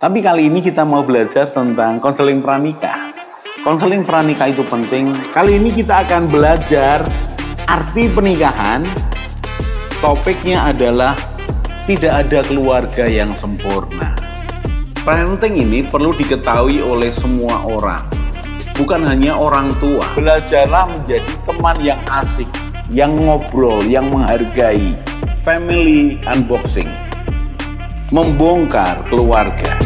Tapi kali ini kita mau belajar tentang konseling pranikah. Konseling pranikah itu penting. Kali ini kita akan belajar arti pernikahan. Topiknya adalah tidak ada keluarga yang sempurna. Parenting ini perlu diketahui oleh semua orang, bukan hanya orang tua. Belajarlah menjadi teman yang asik, yang ngobrol, yang menghargai. Family unboxing, membongkar keluarga.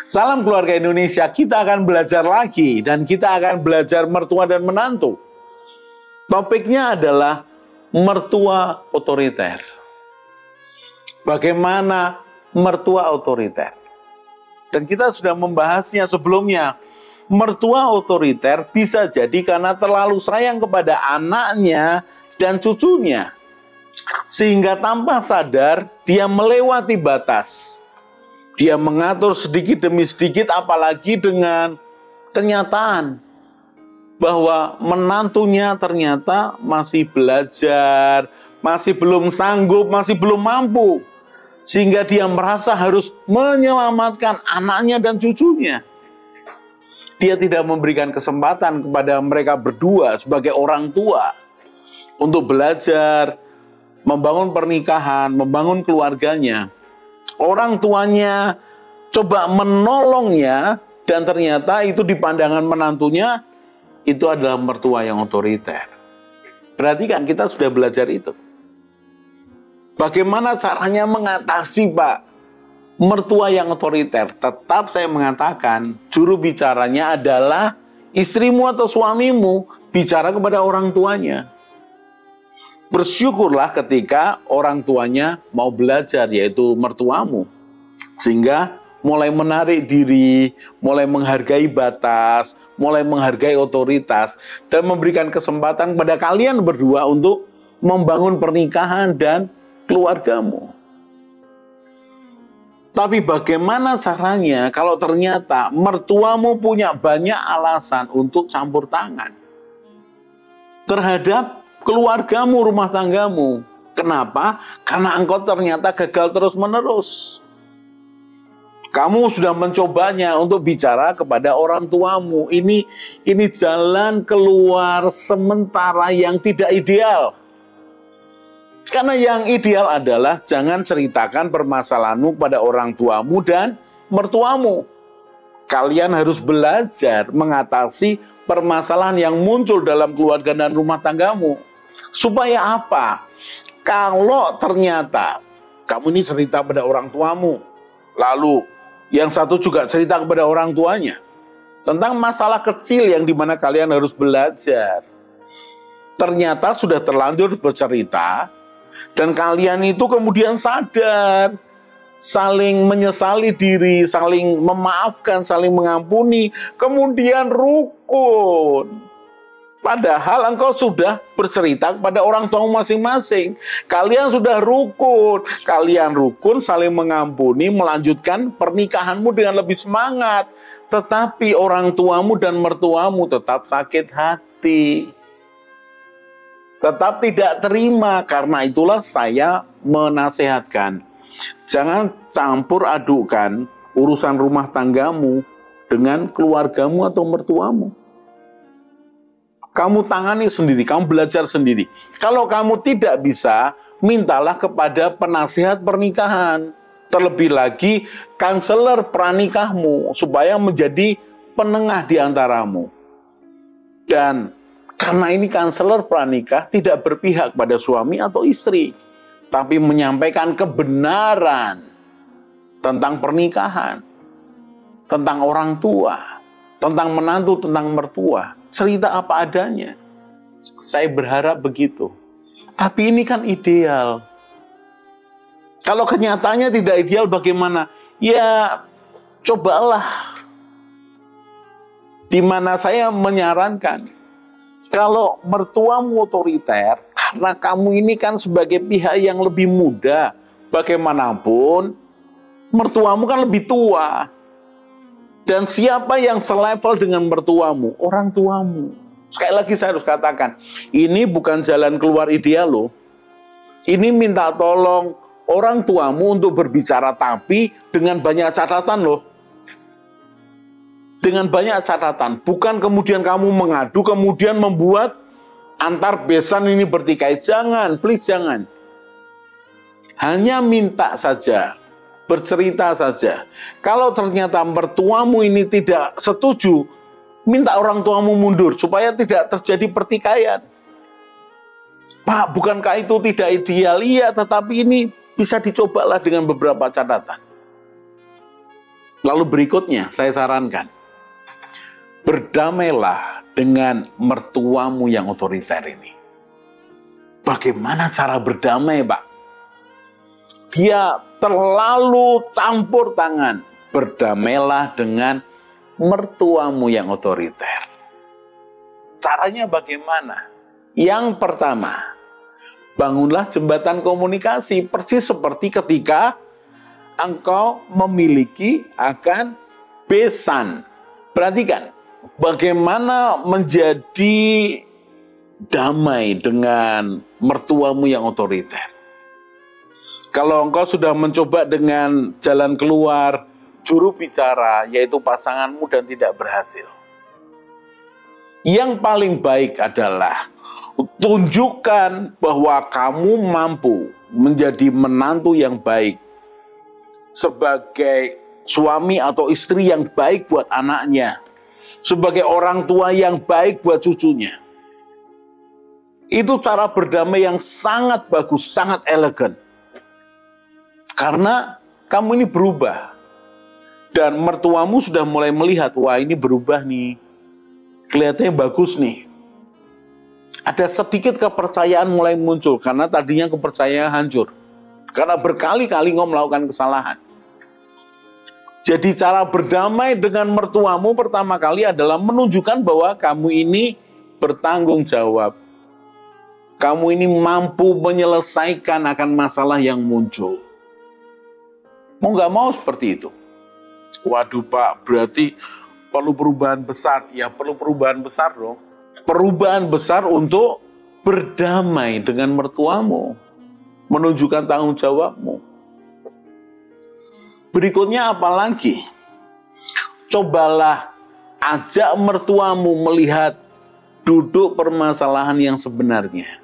Salam keluarga Indonesia, kita akan belajar lagi dan kita akan belajar mertua dan menantu. Topiknya adalah mertua otoriter. Bagaimana mertua otoriter? Dan kita sudah membahasnya sebelumnya. Mertua otoriter bisa jadi karena terlalu sayang kepada anaknya dan cucunya. Sehingga tanpa sadar dia melewati batas. Dia mengatur sedikit demi sedikit, apalagi dengan kenyataan bahwa menantunya ternyata masih belajar, masih belum sanggup, masih belum mampu. Sehingga dia merasa harus menyelamatkan anaknya dan cucunya. Dia tidak memberikan kesempatan kepada mereka berdua sebagai orang tua untuk belajar, membangun pernikahan, membangun keluarganya. Orang tuanya coba menolongnya dan ternyata itu di pandangan menantunya itu adalah mertua yang otoriter. Berarti kan kita sudah belajar itu. Bagaimana caranya mengatasi, Pak? Mertua yang otoriter, tetap saya mengatakan juru bicaranya adalah istrimu atau suamimu bicara kepada orang tuanya. Bersyukurlah ketika orang tuanya mau belajar, yaitu mertuamu. Sehingga mulai menarik diri, mulai menghargai batas, mulai menghargai otoritas, dan memberikan kesempatan kepada kalian berdua untuk membangun pernikahan dan keluargamu. Tapi bagaimana caranya kalau ternyata mertuamu punya banyak alasan untuk campur tangan terhadap keluargamu, rumah tanggamu? Kenapa? Karena engkau ternyata gagal terus-menerus. Kamu sudah mencobanya untuk bicara kepada orang tuamu. Ini jalan keluar sementara yang tidak ideal. Karena yang ideal adalah jangan ceritakan permasalahanmu pada orang tuamu dan mertuamu. Kalian harus belajar mengatasi permasalahan yang muncul dalam keluarga dan rumah tanggamu. Supaya apa? Kalau ternyata kamu ini cerita pada orang tuamu, lalu yang satu juga cerita kepada orang tuanya tentang masalah kecil yang dimana kalian harus belajar. Ternyata sudah terlanjur bercerita, dan kalian itu kemudian sadar, saling menyesali diri, saling memaafkan, saling mengampuni, kemudian rukun. Padahal engkau sudah bercerita kepada orang tua masing-masing. Kalian sudah rukun. Kalian rukun, saling mengampuni, melanjutkan pernikahanmu dengan lebih semangat. Tetapi orang tuamu dan mertuamu tetap sakit hati. Tetap tidak terima. Karena itulah saya menasehatkan, jangan campur adukan urusan rumah tanggamu dengan keluargamu atau mertuamu. Kamu tangani sendiri, kamu belajar sendiri. Kalau kamu tidak bisa, mintalah kepada penasihat pernikahan. Terlebih lagi kanselor pranikahmu, supaya menjadi penengah di antaramu. Dan karena ini kanselor pranikah tidak berpihak pada suami atau istri, tapi menyampaikan kebenaran tentang pernikahan, tentang orang tua, tentang menantu, tentang mertua. Cerita apa adanya. Saya berharap begitu. Tapi ini kan ideal. Kalau kenyataannya tidak ideal bagaimana? Ya, cobalah. Di mana saya menyarankan, kalau mertuamu otoriter, karena kamu ini kan sebagai pihak yang lebih muda, bagaimanapun mertuamu kan lebih tua. Dan siapa yang selevel dengan mertuamu? Orang tuamu. Sekali lagi saya harus katakan, ini bukan jalan keluar ideal loh. Ini minta tolong orang tuamu untuk berbicara, tapi dengan banyak catatan loh. Dengan banyak catatan. Bukan kemudian kamu mengadu, kemudian membuat antar besan ini bertikai. Jangan, please jangan. Hanya minta saja, bercerita saja. Kalau ternyata mertuamu ini tidak setuju, minta orang tuamu mundur supaya tidak terjadi pertikaian. Pak, bukankah itu tidak ideal? Iya, tetapi ini bisa dicobalah dengan beberapa catatan. Lalu berikutnya, saya sarankan, berdamailah dengan mertuamu yang otoriter ini. Bagaimana cara berdamai, Pak? Dia terlalu campur tangan. Berdamailah dengan mertuamu yang otoriter. Caranya bagaimana? Yang pertama, bangunlah jembatan komunikasi, persis seperti ketika engkau memiliki akan besan. Perhatikan, bagaimana menjadi damai dengan mertuamu yang otoriter. Kalau engkau sudah mencoba dengan jalan keluar, juru bicara, yaitu pasanganmu dan tidak berhasil. Yang paling baik adalah tunjukkan bahwa kamu mampu menjadi menantu yang baik, sebagai suami atau istri yang baik buat anaknya, sebagai orang tua yang baik buat cucunya. Itu cara berdamai yang sangat bagus, sangat elegan. Karena kamu ini berubah. Dan mertuamu sudah mulai melihat, wah ini berubah nih. Kelihatannya bagus nih. Ada sedikit kepercayaan mulai muncul, karena tadinya kepercayaan hancur. Karena berkali-kali engkau melakukan kesalahan. Jadi cara berdamai dengan mertuamu pertama kali adalah menunjukkan bahwa kamu ini bertanggung jawab. Kamu ini mampu menyelesaikan akan masalah yang muncul. Mau nggak mau seperti itu. Waduh Pak, berarti perlu perubahan besar. Ya perlu perubahan besar dong. Perubahan besar untuk berdamai dengan mertuamu, menunjukkan tanggung jawabmu. Berikutnya apa lagi? Cobalah ajak mertuamu melihat duduk permasalahan yang sebenarnya.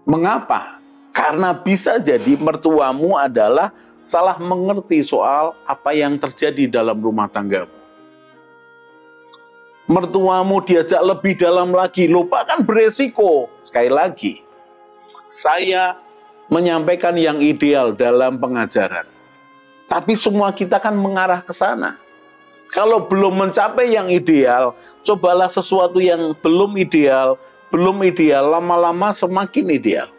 Mengapa? Karena bisa jadi mertuamu adalah salah mengerti soal apa yang terjadi dalam rumah tanggamu. Mertuamu diajak lebih dalam lagi, lupa kan beresiko. Sekali lagi, saya menyampaikan yang ideal dalam pengajaran. Tapi semua kita kan mengarah ke sana. Kalau belum mencapai yang ideal, cobalah sesuatu yang belum ideal, lama-lama semakin ideal.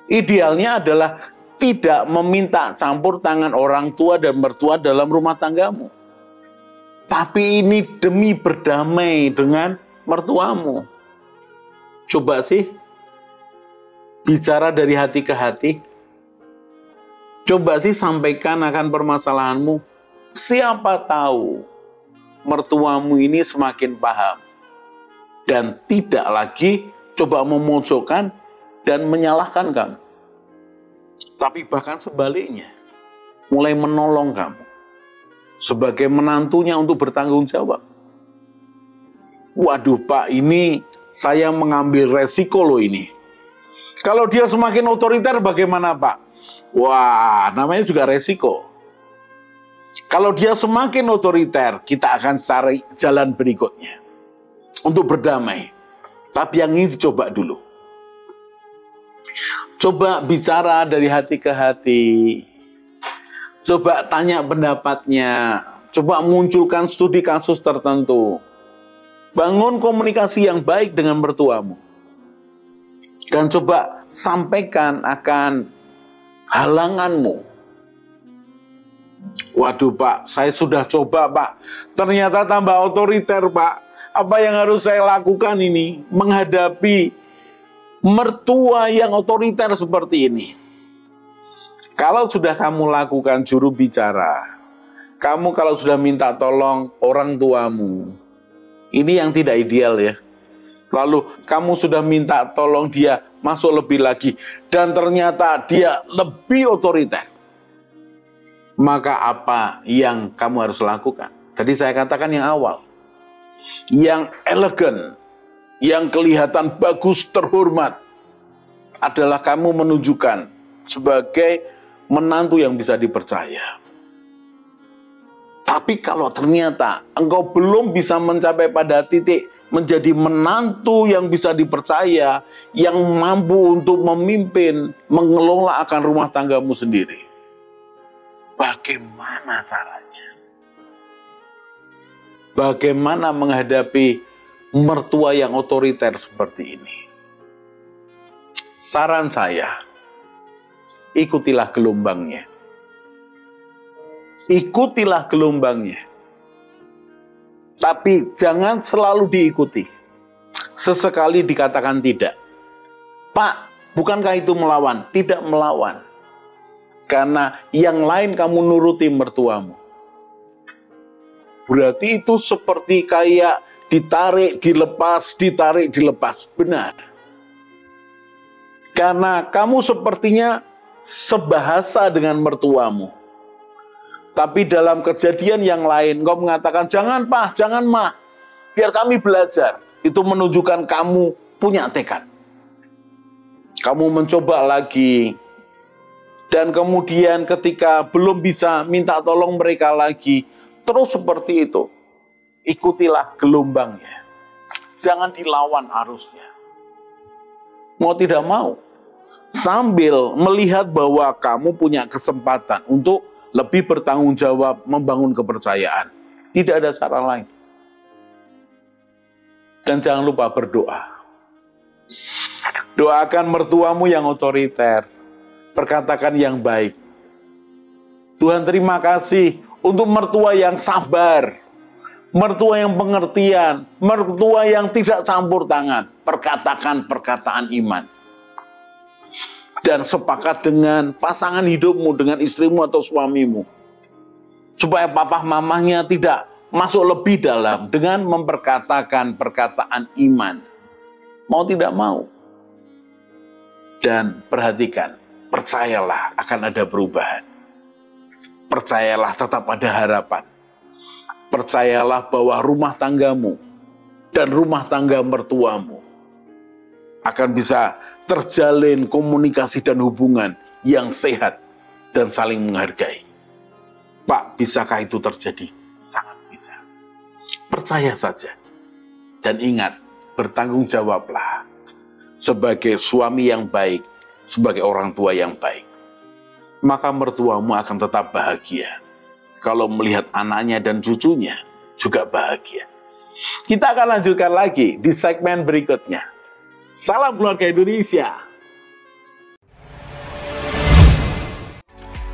Idealnya adalah tidak meminta campur tangan orang tua dan mertua dalam rumah tanggamu. Tapi ini demi berdamai dengan mertuamu. Coba sih bicara dari hati ke hati. Coba sih sampaikan akan permasalahanmu. Siapa tahu mertuamu ini semakin paham. Dan tidak lagi coba memojokkan dan menyalahkan kamu. Tapi bahkan sebaliknya, mulai menolong kamu. Sebagai menantunya untuk bertanggung jawab. Waduh Pak, ini saya mengambil resiko loh ini. Kalau dia semakin otoriter bagaimana Pak? Wah, namanya juga resiko. Kalau dia semakin otoriter, kita akan cari jalan berikutnya. Untuk berdamai. Tapi yang ini dicoba dulu. Coba bicara dari hati ke hati. Coba tanya pendapatnya. Coba munculkan studi kasus tertentu. Bangun komunikasi yang baik dengan mertuamu. Dan coba sampaikan akan halanganmu. Waduh Pak, saya sudah coba Pak. Ternyata tambah otoriter Pak. Apa yang harus saya lakukan ini? Menghadapi mertua yang otoriter seperti ini. Kalau sudah kamu lakukan juru bicara, kamu kalau sudah minta tolong orang tuamu, ini yang tidak ideal ya. Lalu kamu sudah minta tolong dia masuk lebih lagi, dan ternyata dia lebih otoriter. Maka apa yang kamu harus lakukan? Tadi saya katakan yang awal, yang elegan, yang kelihatan bagus, terhormat, adalah kamu menunjukkan sebagai menantu yang bisa dipercaya. Tapi kalau ternyata engkau belum bisa mencapai pada titik menjadi menantu yang bisa dipercaya, yang mampu untuk memimpin, mengelola akan rumah tanggamu sendiri, bagaimana caranya? Bagaimana menghadapi mertua yang otoriter seperti ini? Saran saya, ikutilah gelombangnya. Ikutilah gelombangnya. Tapi jangan selalu diikuti. Sesekali dikatakan tidak. Pak, bukankah itu melawan? Tidak melawan. Karena yang lain kamu nuruti mertuamu. Berarti itu seperti kayak ditarik, dilepas, ditarik, dilepas. Benar. Karena kamu sepertinya sebahasa dengan mertuamu. Tapi dalam kejadian yang lain, engkau mengatakan, jangan Pak, jangan Ma, biar kami belajar. Itu menunjukkan kamu punya tekad. Kamu mencoba lagi. Dan kemudian ketika belum bisa, minta tolong mereka lagi. Terus seperti itu. Ikutilah gelombangnya. Jangan dilawan arusnya. Mau tidak mau. Sambil melihat bahwa kamu punya kesempatan untuk lebih bertanggung jawab, membangun kepercayaan. Tidak ada cara lain. Dan jangan lupa berdoa. Doakan mertuamu yang otoriter. Perkatakan yang baik. Tuhan, terima kasih untuk mertua yang sabar. Mertua yang pengertian. Mertua yang tidak campur tangan. Perkatakan perkataan iman. Dan sepakat dengan pasangan hidupmu, dengan istrimu atau suamimu. Supaya papa mamahnya tidak masuk lebih dalam dengan memperkatakan perkataan iman. Mau tidak mau. Dan perhatikan, percayalah akan ada perubahan. Percayalah tetap ada harapan. Percayalah bahwa rumah tanggamu dan rumah tangga mertuamu akan bisa terjalin komunikasi dan hubungan yang sehat dan saling menghargai. Pak, bisakah itu terjadi? Sangat bisa. Percaya saja. Dan ingat, bertanggung jawablah sebagai suami yang baik, sebagai orang tua yang baik. Maka mertuamu akan tetap bahagia. Kalau melihat anaknya dan cucunya juga bahagia. Kita akan lanjutkan lagi di segmen berikutnya. Salam keluarga Indonesia.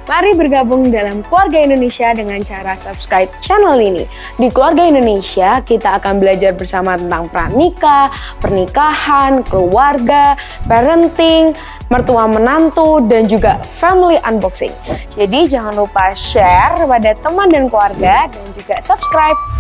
Mari bergabung dalam Keluarga Indonesia dengan cara subscribe channel ini. Di Keluarga Indonesia, kita akan belajar bersama tentang pranikah, pernikahan, keluarga, parenting, mertua menantu, dan juga family unboxing. Jadi jangan lupa share pada teman dan keluarga dan juga subscribe.